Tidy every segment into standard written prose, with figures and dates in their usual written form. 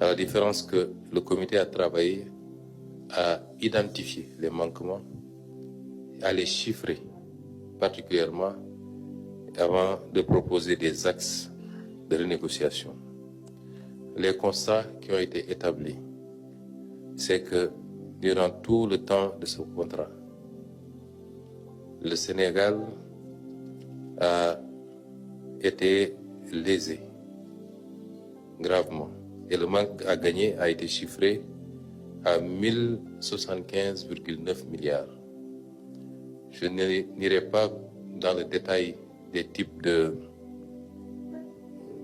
À la différence que le comité a travaillé à identifier les manquements, à les chiffrer particulièrement avant de proposer des axes de renégociation. Les constats qui ont été établis, c'est que durant tout le temps de ce contrat, le Sénégal a été lésé gravement et le manque à gagner a été chiffré à 1075,9 milliards. Je n'irai pas dans le détail des types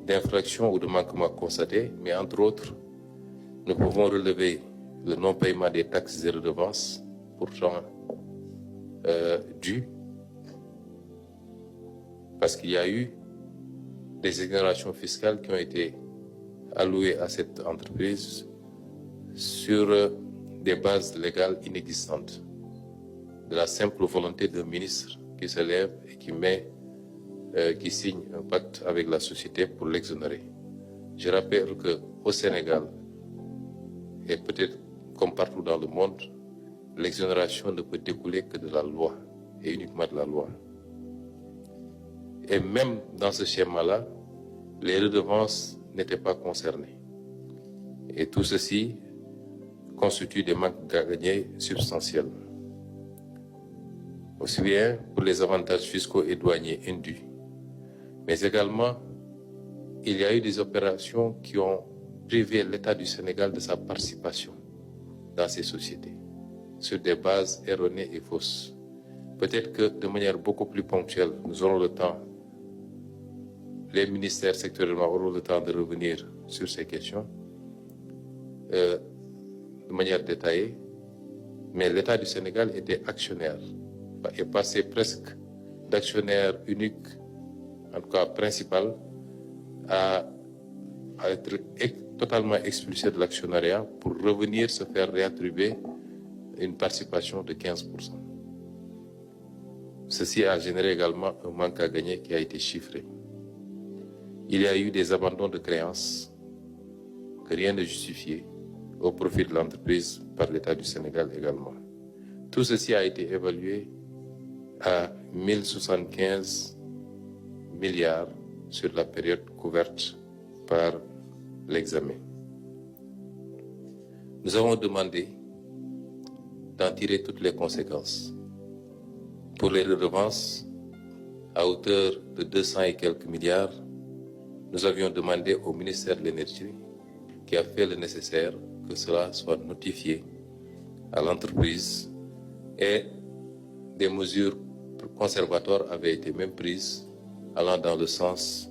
d'infractions ou de manquements constatés, mais entre autres, nous pouvons relever le non-paiement des taxes et redevances pourtant dues, parce qu'il y a eu des exonérations fiscales qui ont été allouées à cette entreprise sur des bases légales inexistantes, de la simple volonté d'un ministre qui se lève et qui signe un pacte avec la société pour l'exonérer. Je rappelle qu'au Sénégal, et peut-être comme partout dans le monde, l'exonération ne peut découler que de la loi, et uniquement de la loi. Et même dans ce schéma-là, les redevances n'étaient pas concernées. Et tout ceci constitue des manques à gagner substantiels. Aussi bien pour les avantages fiscaux et douaniers indus, mais également, il y a eu des opérations qui ont privé l'État du Sénégal de sa participation dans ces sociétés, sur des bases erronées et fausses. Peut-être que de manière beaucoup plus ponctuelle, nous aurons le temps, les ministères sectoriellement auront le temps de revenir sur ces questions de manière détaillée, mais l'État du Sénégal était actionnaire, est passé presque d'actionnaire unique, en tout cas principal, à être totalement expulsé de l'actionnariat pour revenir se faire réattribuer une participation de 15%. Ceci a généré également un manque à gagner qui a été chiffré. Il y a eu des abandons de créances que rien ne justifiait au profit de l'entreprise par l'État du Sénégal également. Tout ceci a été évalué à 1075 milliards sur la période couverte par l'examen. Nous avons demandé d'en tirer toutes les conséquences. Pour les redevances, à hauteur de 200 et quelques milliards, nous avions demandé au ministère de l'Énergie, qui a fait le nécessaire, que cela soit notifié à l'entreprise, et des mesures conservatoires avaient été même prises allant dans le sens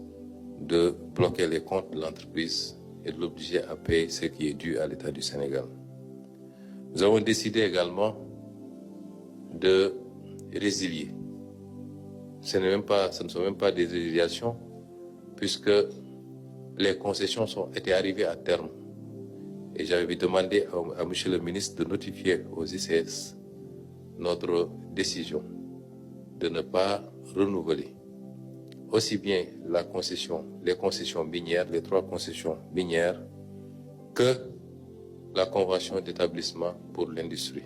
de bloquer les comptes de l'entreprise et de l'obliger à payer ce qui est dû à l'État du Sénégal. Nous avons décidé également de résilier. Ce ne sont même pas des résiliations, puisque les concessions étaient arrivées à terme. Et j'avais demandé à M. le ministre de notifier aux ICS notre décision de ne pas renouveler aussi bien les concessions minières, les 3 concessions minières, que la convention d'établissement pour l'industrie.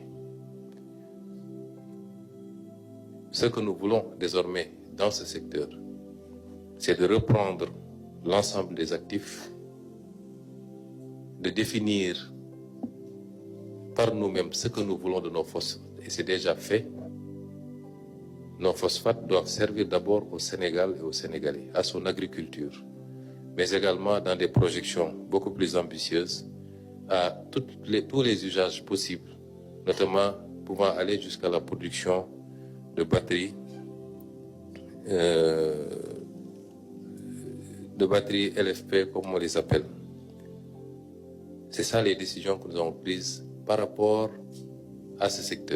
Ce que nous voulons désormais dans ce secteur, c'est de reprendre l'ensemble des actifs, de définir par nous-mêmes ce que nous voulons de nos phosphates, et c'est déjà fait. Nos phosphates doivent servir d'abord au Sénégal et aux Sénégalais, à son agriculture, mais également dans des projections beaucoup plus ambitieuses à tous les usages possibles, notamment pouvant aller jusqu'à la production de batteries, LFP comme on les appelle. C'est ça les décisions que nous avons prises par rapport à ce secteur.